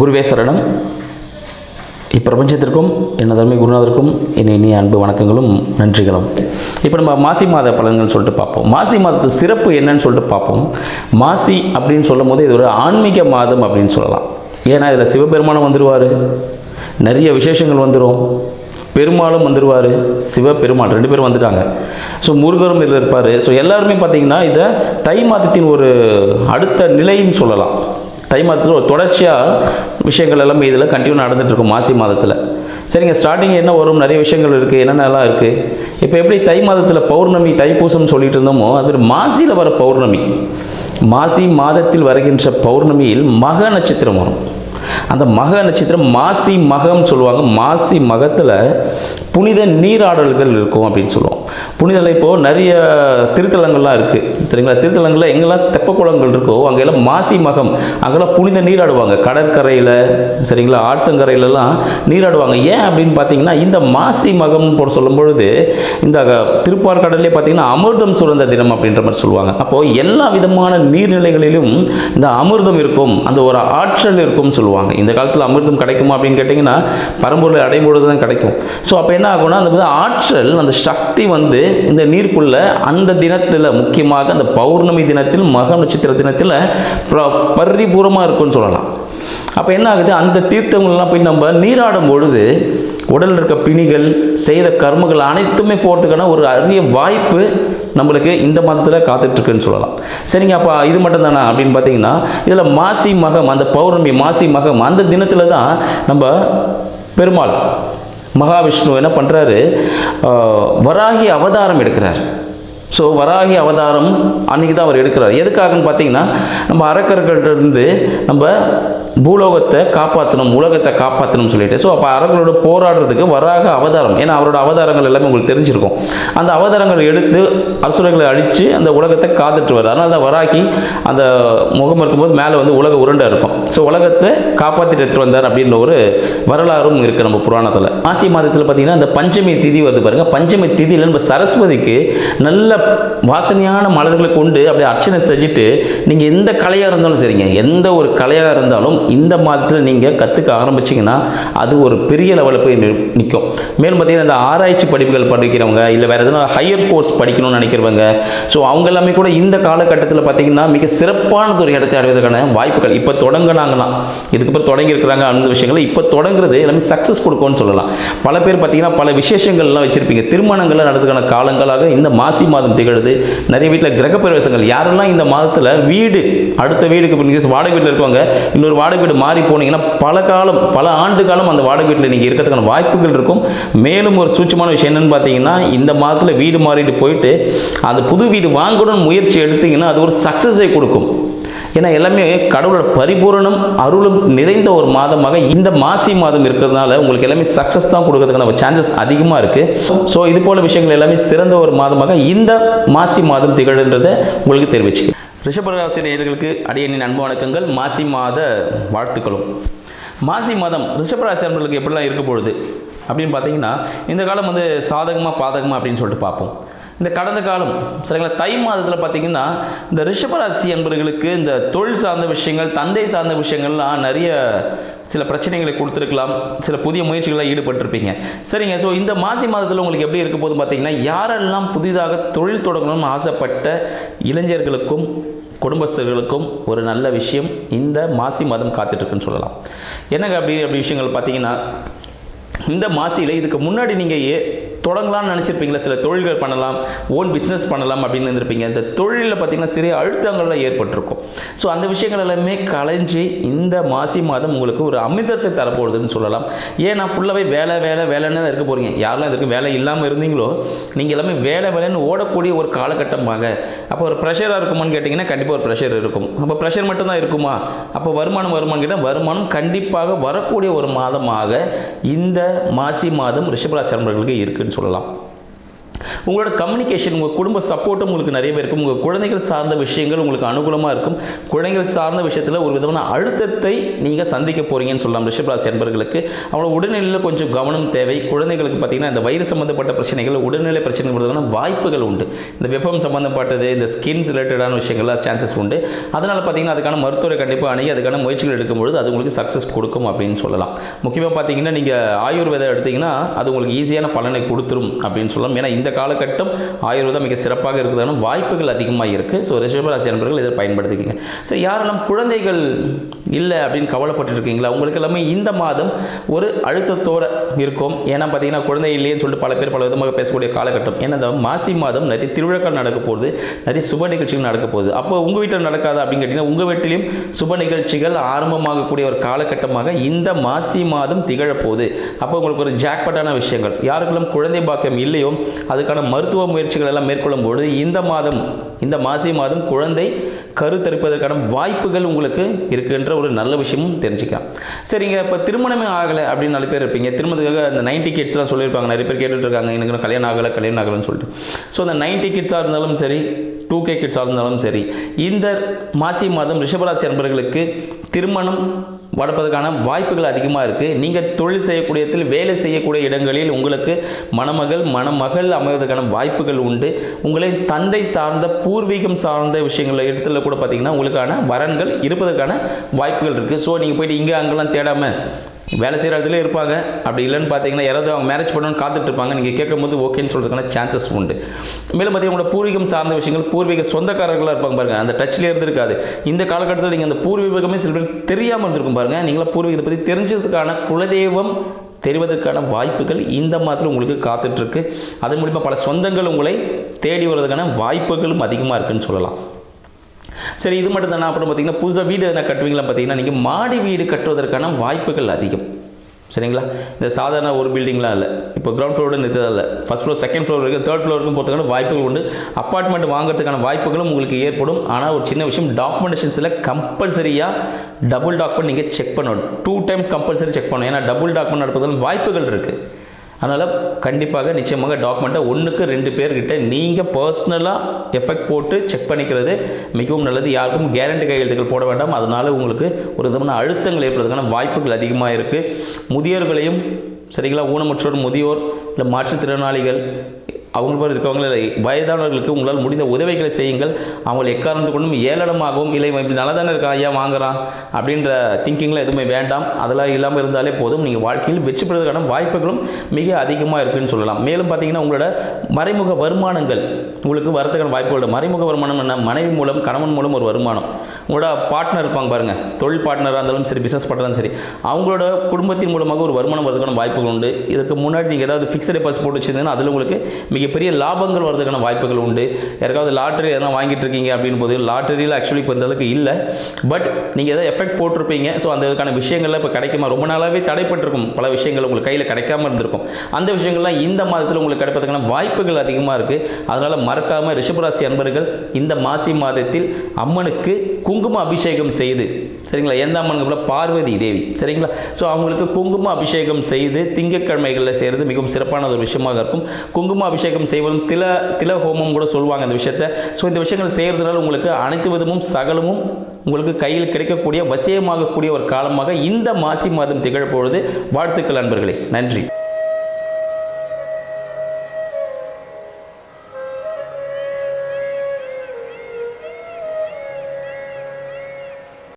குருவே சரணம். இப்பிரபஞ்சத்திற்கும் எனதருமை குருநாதருக்கும் என் இனிய அன்பு வணக்கங்களும் நன்றிகளும். இப்போ நம்ம மாசி மாத பலன்கள் சொல்லிட்டு பார்ப்போம். மாசி மாதத்து சிறப்பு என்னன்னு சொல்லிட்டு பார்ப்போம். மாசி அப்படின்னு சொல்லும் போது இது ஒரு ஆன்மீக மாதம் அப்படின்னு சொல்லலாம். ஏன்னா இதில் சிவபெருமானும் வந்துடுவார், நிறைய விசேஷங்கள் வந்துடும், பெருமாளும் வந்துடுவார், சிவபெருமாள் ரெண்டு பேரும் வந்துட்டாங்க. ஸோ முருகரும் இதில் இருப்பார். ஸோ எல்லாருமே பார்த்திங்கன்னா இதை தை மாதத்தின் ஒரு அடுத்த நிலைன்னு சொல்லலாம். தை மாதத்தில் ஒரு தொடர்ச்சியாக விஷயங்கள் எல்லாமே இதில் கண்டினியூ நடந்துகிட்ருக்கும் மாசி மாதத்தில். சரிங்க, ஸ்டார்டிங் என்ன வரும், நிறைய விஷயங்கள் இருக்குது, என்னென்னலாம் இருக்குது. இப்போ எப்படி தை மாதத்தில் பௌர்ணமி தைப்பூசம் சொல்லிட்டு இருந்தோமோ அது மாசியில் வர பௌர்ணமி, மாசி மாதத்தில் வருகின்ற பௌர்ணமியில் மக நட்சத்திரம் வரும். அந்த மக நட்சத்திரம் மாசி மகம் சொல்லுவாங்க. மாசி மகத்தில் புனித நீராடல்கள் இருக்கும் அப்படின்னு சொல்லுவோம். புனிதலை இப்போது நிறைய திருத்தலங்கள்லாம் இருக்குது. சரிங்களா, திருத்தலங்களில் எங்கெல்லாம் தெப்பக்குளங்கள் இருக்கோ அங்கெல்லாம் மாசி மகம், அங்கெல்லாம் புனித நீராடுவாங்க. கடற்கரையில், சரிங்களா, ஆற்றங்கரையிலலாம் நீராடுவாங்க. ஏன் அப்படின்னு பார்த்தீங்கன்னா இந்த மாசி மகம்னு போட சொல்லும் பொழுது இந்த திருப்பார்கடல்லே பார்த்தீங்கன்னா அமிர்தம் சுரந்த தினம் அப்படின்ற மாதிரி சொல்லுவாங்க. அப்போது எல்லா விதமான நீர்நிலைகளிலும் இந்த அமிர்தம் இருக்கும், அந்த ஒரு ஆற்றல் இருக்கும்னு சொல்லுவாங்க. இந்த காலத்தில் அமிர்தம் கிடைக்குமா அப்படின்னு கேட்டிங்கன்னா பரம்பொருளை அடையும் பொழுது தான் கிடைக்கும். ஸோ அப்போ என்ன ஆகும்னா அந்த ஆற்றல், அந்த சக்தி வந்து இந்த நீருக்குள்ள அந்த தினத்தில், முக்கியமாக அந்த பௌர்ணமி தினத்தில், மக நட்சத்திர தினத்தில் பரிபூர்ணமாக இருக்குன்னு சொல்லலாம். அப்போ என்ன ஆகுது, அந்த தீர்த்தங்கள்லாம் போய் நம்ம நீராடும் பொழுது உடலில் இருக்க பிணிகள், செய்த கர்மங்கள் அனைத்துமே போகிறதுக்கான ஒரு அரிய வாய்ப்பு நம்மளுக்கு இந்த மாதத்தில் காத்துட்ருக்குன்னு சொல்லலாம். சரிங்க, அப்போ இது மட்டும் தானே அப்படின்னு பார்த்தீங்கன்னா இதில் மாசி மகம், அந்த பௌர்ணமி மாசி மகம் அந்த தினத்தில் தான் நம்ம பெருமாள் மகாவிஷ்ணு என்ன பண்ணுறாரு, வராகி அவதாரம் எடுக்கிறார். ஸோ வராகி அவதாரம் அன்றைக்கி தான் அவர் எடுக்கிறார். எதுக்காகன்னு பார்த்தீங்கன்னா நம்ம அரக்கர்களிருந்து நம்ம பூலோகத்தை காப்பாற்றணும், உலகத்தை காப்பாற்றணும்னு சொல்லிட்டு. ஸோ அப்போ அரக்கர்களோட போராடுறதுக்கு வராக அவதாரம், ஏன்னா அவரோட அவதாரங்கள் எல்லாமே உங்களுக்கு தெரிஞ்சிருக்கும். அந்த அவதாரங்களை எடுத்து அசுரர்களை அழித்து அந்த உலகத்தை காத்துட்டுவார். அதனால தான் வராகி அந்த முகம் இருக்கும்போது மேலே வந்து உலக உருண்டை இருக்கும். ஸோ உலகத்தை காப்பாற்றிட்டு எடுத்துகிட்டு வந்தார் அப்படின்ற ஒரு வரலாறும் இருக்குது நம்ம புராணத்தில். மாசி மாதத்தில் பார்த்தீங்கன்னா இந்த பஞ்சமி திதி வருது பாருங்கள். பஞ்சமி திதியில் நம்ம சரஸ்வதிக்கு நல்ல வாசனையான மலர்களை கொண்டு அப்படியே அர்ச்சனை செஞ்சுட்டு நீங்கள் எந்த கலையாக இருந்தாலும் சரிங்க, எந்த ஒரு கலையாக இருந்தாலும் இந்த மாதத்தில் நீங்கள் கற்றுக்க ஆரம்பிச்சிங்கன்னா அது ஒரு பெரிய லெவலில் போய் நிற்கும். மேலும் பார்த்தீங்கன்னா இந்த ஆராய்ச்சி படிப்புகள் படிக்கிறவங்க, இல்லை வேறு எதுனா ஹையர் கோர்ஸ் படிக்கணும்னு நினைக்கிறவங்க, ஸோ அவங்க எல்லாமே கூட இந்த காலகட்டத்தில் பார்த்தீங்கன்னா மிக சிறப்பானது ஒரு இடத்தை அடைவதற்கான வாய்ப்புகள் இப்போ தொடங்கினாங்களாம். இதுக்கப்புறம் தொடங்கி இருக்கிறாங்க அந்த விஷயங்கள் இப்போ தொடங்குறது எல்லாமே சக்ஸஸ் கொடுக்கும்னு சொல்லலாம். பல பேர் பார்த்தீங்கன்னா பல விசேஷங்கள்லாம் வச்சுருப்பீங்க, திருமணங்கள்லாம் நடத்துக்கான காலங்களாக இந்த மாசி மாதம் திகழுது. நிறைய வீட்டில் கிரகப்பிரவேசங்கள், யாரெல்லாம் இந்த மாதத்தில் வீடு அடுத்த வீடுக்கு வாடகை வீட்டில் இருக்கவங்க இன்னொரு வாடகை வீடு மாறி போனீங்கன்னா பல காலம், பல ஆண்டு காலம் அந்த வாடகை வீட்டில் நீங்கள் இருக்கிறதுக்கான வாய்ப்புகள் இருக்கும். மேலும் ஒரு சூட்சமான விஷயம் என்னன்னு பார்த்தீங்கன்னா இந்த மாதத்தில் வீடு மாறிட்டு போயிட்டு அந்த புது வீடு வாங்கணும்னு முயற்சி எடுத்தீங்கன்னா அது ஒரு சக்ஸஸை கொடுக்கும். ஏன்னா எல்லாமே கடவுளோட பரிபூரணம் அருளும் நிறைந்த ஒரு மாதமாக இந்த மாசி மாதம் இருக்கிறதுனால உங்களுக்கு எல்லாமே சக்ஸஸ் தான் கொடுக்கறதுக்கான சான்சஸ் அதிகமாக இருக்குது. ஸோ இது போல விஷயங்கள் எல்லாமே சிறந்த ஒரு மாதமாக இந்த மாசி மாதம் திகழ்ன்றதை உங்களுக்கு தெரிவிச்சுக்கிறேன். ரிஷபராசி நேயர்களுக்கு அடியனின் அன்பு வணக்கங்கள், மாசி மாத வாழ்த்துக்களும். மாசி மாதம் ரிஷபராசி நண்பர்களுக்கு எப்படிலாம் இருக்க பொழுது அப்படின்னு பார்த்தீங்கன்னா இந்த காலம் வந்து சாதகமாக பாதகமாக அப்படின்னு சொல்லிட்டு பார்ப்போம். இந்த கடந்த காலம் சரிங்களா, தை மாதத்தில் பார்த்தீங்கன்னா இந்த ரிஷபராசி என்பவர்களுக்கு இந்த தொழில் சார்ந்த விஷயங்கள், தந்தை சார்ந்த விஷயங்கள்லாம் நிறைய சில பிரச்சனைகளை கொடுத்துருக்கலாம், சில புதிய முயற்சிகளில் ஈடுபட்டிருப்பீங்க. சரிங்க, ஸோ இந்த மாசி மாதத்தில் உங்களுக்கு எப்படி இருக்க போது பார்த்தீங்கன்னா யாரெல்லாம் புதிதாக தொழில் தொடங்கணும்னு ஆசைப்பட்ட இளைஞர்களுக்கும் குடும்பஸ்தர்களுக்கும் ஒரு நல்ல விஷயம் இந்த மாசி மாதம் காத்துட்ருக்குன்னு சொல்லலாம். என்னங்க அப்படி விஷயங்கள் பார்த்தீங்கன்னா இந்த மாசியில் இதுக்கு முன்னாடி நீங்கள் தொடங்கலாம்னு நினச்சிருப்பீங்களா, சில தொழில்கள் பண்ணலாம், ஓன் பிஸ்னஸ் பண்ணலாம் அப்படின்னு இருந்திருப்பீங்க. இந்த தொழிலில் பார்த்திங்கன்னா சிறிய அழுத்தங்கள்லாம் ஏற்பட்டிருக்கும். ஸோ அந்த விஷயங்கள் எல்லாமே களைஞ்சி இந்த மாசி மாதம் உங்களுக்கு ஒரு அமிர்தத்தை தரப்போகுதுன்னு சொல்லலாம். ஏன்னா ஃபுல்லாகவே வேலைன்னு தான் இருக்க போகிறீங்க. யாரெல்லாம் இதற்கு வேலை இல்லாமல் இருந்தீங்களோ நீங்கள் எல்லாமே வேலைன்னு ஓடக்கூடிய ஒரு காலகட்டமாக. அப்போ ஒரு ப்ரெஷராக இருக்குமான்னு கேட்டிங்கன்னா கண்டிப்பாக ஒரு ப்ரெஷர் இருக்கும். அப்போ ப்ரெஷர் மட்டும்தான் இருக்குமா, அப்போ வருமானம் கேட்டால் வருமானம் கண்டிப்பாக வரக்கூடிய ஒரு மாதமாக இந்த மாசி மாதம் ரிஷபராசி நண்பர்களுக்கு இருக்குன்னு சொல்லலாம். உங்களோட கம்யூனிகேஷன், உங்கள் குடும்ப சப்போர்ட்டும் உங்களுக்கு நிறைய பேர் இருக்கும். உங்கள் குழந்தைகள் சார்ந்த விஷயங்கள் உங்களுக்கு அனுகூலமாக இருக்கும். குழந்தைகள் சார்ந்த விஷயத்தில் ஒரு விதமான அழுத்தத்தை நீங்கள் சந்திக்க போகிறீங்கன்னு சொல்லலாம். ரிஷபராசி அன்பர்களுக்கு அவங்களோட உடல்நிலையில் கொஞ்சம் கவனம் தேவை. குழந்தைகளுக்கு பார்த்தீங்கன்னா இந்த வயிறு சம்பந்தப்பட்ட பிரச்சனைகள், உடல்நிலை பிரச்சனைகள் வருவதற்கான வாய்ப்புகள் உண்டு. இந்த வெப்பம் சம்பந்தப்பட்டது, இந்த ஸ்கின்ஸ் ரிலேட்டடான விஷயங்கள்லாம் சான்சஸ் உண்டு. அதனால் பார்த்தீங்கன்னா அதுக்கான மருத்துவரை கண்டிப்பாக அணுகி அதுக்கான முயற்சிகள் எடுக்கும்பொழுது அது உங்களுக்கு சக்ஸஸ் கொடுக்கும் அப்படின்னு சொல்லலாம். முக்கியமாக பார்த்தீங்கன்னா நீங்கள் ஆயுர்வேதம் எடுத்தீங்கன்னா அது உங்களுக்கு ஈஸியான பலனை கொடுத்துரும் அப்படின்னு சொல்லலாம். ஏன்னா இந்த காலகட்டம் ஆயுர்வேதம் மிக சிறப்பாக இருக்கிறதான வாய்ப்புகள் அதிகமாக இருக்குது. ஸோ ரிஷபராசி அன்பர்கள் இதை பயன்படுத்திக்கிங்க. ஸோ யாரெல்லாம் குழந்தைகள் இல்லை அப்படின்னு கவலைப்பட்டு இருக்கீங்களா, உங்களுக்கு எல்லாமே இந்த மாதம் ஒரு அழுத்தத்தோடு இருக்கும். ஏன்னா பார்த்தீங்கன்னா குழந்தை இல்லைன்னு சொல்லிட்டு பல பேர் பல விதமாக பேசக்கூடிய காலகட்டம். ஏன்னா இந்த மாசி மாதம் நிறைய திருவிழாக்கள் நடக்க போகுது, நிறைய சுப நிகழ்ச்சிகள் நடக்க போகுது. அப்போ உங்கள் வீட்டில் நடக்காது அப்படின்னு கேட்டிங்கன்னா உங்கள் வீட்டிலையும் சுப நிகழ்ச்சிகள் ஆரம்பமாகக்கூடிய ஒரு காலகட்டமாக இந்த மாசி மாதம் திகழப்போகுது. அப்போ உங்களுக்கு ஒரு ஜாக்பாட்டான விஷயங்கள். யாருக்கெல்லாம் குழந்தை பாக்கியம் இல்லையோ அதுக்கான மருத்துவ முயற்சிகள் எல்லாம் மேற்கொள்ளும் பொழுது இந்த மாசி மாதம் குழந்தை கருத்தரிப்பதற்கான வாய்ப்புகள் உங்களுக்கு இருக்குன்ற ஒரு நல்ல விஷயமும் தெரிஞ்சுக்கலாம். சரிங்க, இப்போ திருமணமே ஆகலை அப்படின்னு நிறைய பேர் இருப்பீங்க. திருமணத்துக்காக அந்த 90 கிட்ஸ்லாம் சொல்லியிருப்பாங்க. நிறைய பேர் கேட்டுட்டு இருக்காங்க, எனக்கு கல்யாணம் ஆகலைன்னு சொல்லிட்டு. ஸோ அந்த 90 கிட்ஸாக இருந்தாலும் சரி, 2K கிட்ஸாக இருந்தாலும் சரி, இந்த மாசி மாதம் ரிஷபராசி அன்பர்களுக்கு திருமணம் வளர்ப்பதற்கான வாய்ப்புகள் அதிகமாக இருக்குது. நீங்கள் தொழில் செய்யக்கூடிய இடத்தில், வேலை செய்யக்கூடிய இடங்களில் உங்களுக்கு மணமகள் அமைவதற்கான வாய்ப்புகள் உண்டு. உங்களை தந்தை சார்ந்த, பூர்வீகம் சார்ந்த விஷயங்கள் இடத்துல கூட பார்த்தீங்கன்னா உங்களுக்கான வரன்கள் இருப்பதற்கான வாய்ப்புகள் இருக்குது. ஸோ நீங்கள் போயிட்டு இங்கே அங்கெல்லாம் தேடாமல் வேலை செய்கிற இடத்துல இருப்பாங்க. அப்படி இல்லைன்னு பார்த்தீங்கன்னா யாராவது அவங்க மேரேஜ் பண்ணணும்னு காத்துட்டு இருப்பாங்க. நீங்கள் கேட்கும்போது ஓகேன்னு சொல்கிறதுக்கான சான்சஸ் உண்டு. மேலும் பார்த்தீங்கன்னா உங்களோட பூர்வீகம் சார்ந்த விஷயங்கள், பூர்வீக சொந்தக்காரர்களாக இருப்பாங்க பாருங்கள், அந்த டச்சில் இருந்திருக்காது. இந்த காலகட்டத்தில் நீங்கள் அந்த பூர்வீகமே சில பேர் தெரியாமல் இருந்திருக்கும் பாருங்கள். நீங்களாம் பூர்வீகத்தை பற்றி தெரிஞ்சதுக்கான குலதெய்வம் தெரிவதற்கான வாய்ப்புகள் இந்த மாதத்தில் உங்களுக்கு காத்துட்ருக்கு. அதன் மூலிமா பல சொந்தங்கள் உங்களை தேடி வருவதற்கான வாய்ப்புகளும் அதிகமாக இருக்குன்னு சொல்லலாம். சரி, இது மட்டும் தானே. அப்புறம் பார்த்தீங்கன்னா புதுசாக வீடு எதனா கட்டுவீங்களா, பார்த்தீங்கன்னா நீங்கள் மாடி வீடு கட்டுவதற்கான வாய்ப்புகள் அதிகம். சரிங்களா, இந்த சாதாரண ஒரு பில்டிங்லாம் இல்லை. இப்போ கிரவுண்ட் ஃப்ளோரோடு நிறுத்ததில்லை, ஃபஸ்ட் ஃப்ளோர், செகண்ட் ஃப்ளோர் வரைக்கும், தேர்ட் ஃப்ளோருக்கும் போகிறதுக்கான வாய்ப்புகள் உண்டு. அப்பார்ட்மெண்ட் வாங்குறதுக்கான வாய்ப்புகளும் உங்களுக்கு ஏற்படும். ஆனால் ஒரு சின்ன விஷயம், டாக்குமெண்டேஷன்ஸில் கம்பல்சரியாக டபுள் டாக்குமெண்ட் நீங்கள் செக் பண்ணணும். 2 டைம்ஸ் கம்பல்சரி செக் பண்ணணும். ஏன்னா டபுள் டாக்குமெண்ட் நடப்பதால் வாய்ப்புகள் இருக்குது. அதனால் கண்டிப்பாக நிச்சயமாக டாக்குமெண்ட்டை 1க்கு 2 பேர்கிட்ட நீங்கள் பர்சனலாக எஃபெக்ட் போட்டு செக் பண்ணிக்கிறது மிகவும் நல்லது. யாருக்கும் கேரண்டி கையெழுத்துக்கள் போட வேண்டாம். அதனால் உங்களுக்கு ஒரு விதமான அழுத்தங்கள் ஏற்படுறதுக்கான வாய்ப்புகள் அதிகமாக இருக்குது. முதியோர்களையும் சரிங்களா, ஊனமுற்றோர், முதியோர், இல்லை மாற்றுத்திறனாளிகள், அவங்க போல இருக்கவங்கள, வயதானவர்களுக்கு உங்களால் முடிந்த உதவிகளை செய்யுங்கள். அவங்களை எக்காரணத்து கொண்டும் ஏளனமாகவும் இல்லை இப்படி நல்லா தானே இருக்கா ஐயா வாங்குறான் அப்படின்ற திங்கிங்கில் எதுவுமே வேண்டாம். அதெல்லாம் இல்லாமல் இருந்தாலே போதும். நீங்கள் வாழ்க்கையில் வெற்றி பெறுவதற்கான வாய்ப்புகளும் மிக அதிகமாக இருக்குதுன்னு சொல்லலாம். மேலும் பார்த்தீங்கன்னா உங்களோட மறைமுக வருமானங்கள் உங்களுக்கு வரதுக்கான வாய்ப்புகள். மறைமுக வருமானம் என்ன, மனைவி மூலம், கணவன் மூலம் ஒரு வருமானம். உங்களோட பார்ட்னர் இருப்பாங்க பாருங்கள், தொழில் பார்ட்னராக இருந்தாலும் சரி, பிஸ்னஸ் பார்ட்னரும் சரி, அவங்களோட குடும்பத்தின் மூலமாக ஒரு வருமானம் வரதுக்கான வாய்ப்புகள் உண்டு. இதுக்கு முன்னாடி நீங்கள் ஏதாவது ஃபிக்ஸட் டெபாசிட் போட்டு வச்சிருந்தீங்கன்னா அதில் உங்களுக்கு மிகப்பெரிய லாபங்கள் வரதுக்கான வாய்ப்புகள் உண்டு. யாருக்காவது லாட்டரி எதனா வாங்கிட்டு இருக்கீங்க அப்படின்னு போது, லாட்டரியில் ஆக்சுவலி இப்போ இந்த அளவுக்கு இல்லை, பட் நீங்கள் எதாவது எஃபெக்ட் போட்டிருப்பீங்க. ஸோ அதுக்கான விஷயங்கள்லாம் இப்போ கிடைக்குமா, ரொம்ப நாளாகவே தடைப்பட்டிருக்கும், பல விஷயங்கள் உங்களுக்கு கையில் கிடைக்காம இருந்திருக்கும். அந்த விஷயங்கள்லாம் இந்த மாதத்தில் உங்களுக்கு கிடைப்பதற்கான வாய்ப்புகள் அதிகமாக இருக்குது. அதனால் மறக்காமல் ரிஷபராசி அன்பர்கள் இந்த மாசி மாதத்தில் அம்மனுக்கு குங்கும அபிஷேகம் செய்து, சரிங்களா, எந்த அம்மனுக்கு, பார்வதி தேவி, சரிங்களா, ஸோ அவங்களுக்கு குங்கும அபிஷேகம் செய்து திங்கட்கிழமைகளில் செய்கிறது மிகவும் சிறப்பான ஒரு விஷயமாக இருக்கும். குங்கும அபிஷேகம் செய்வதும் தில ஹோமம் கூட சொல்லுவாங்க அந்த விஷயத்தை. ஸோ இந்த விஷயங்கள் செய்கிறதுனால உங்களுக்கு அனைத்து விதமும் சகலமும் உங்களுக்கு கையில் கிடைக்கக்கூடிய, வசியமாகக்கூடிய ஒரு காலமாக இந்த மாசி மாதம் திகழப்பொழுது. வாழ்த்துக்கள் அன்பர்களே, நன்றி.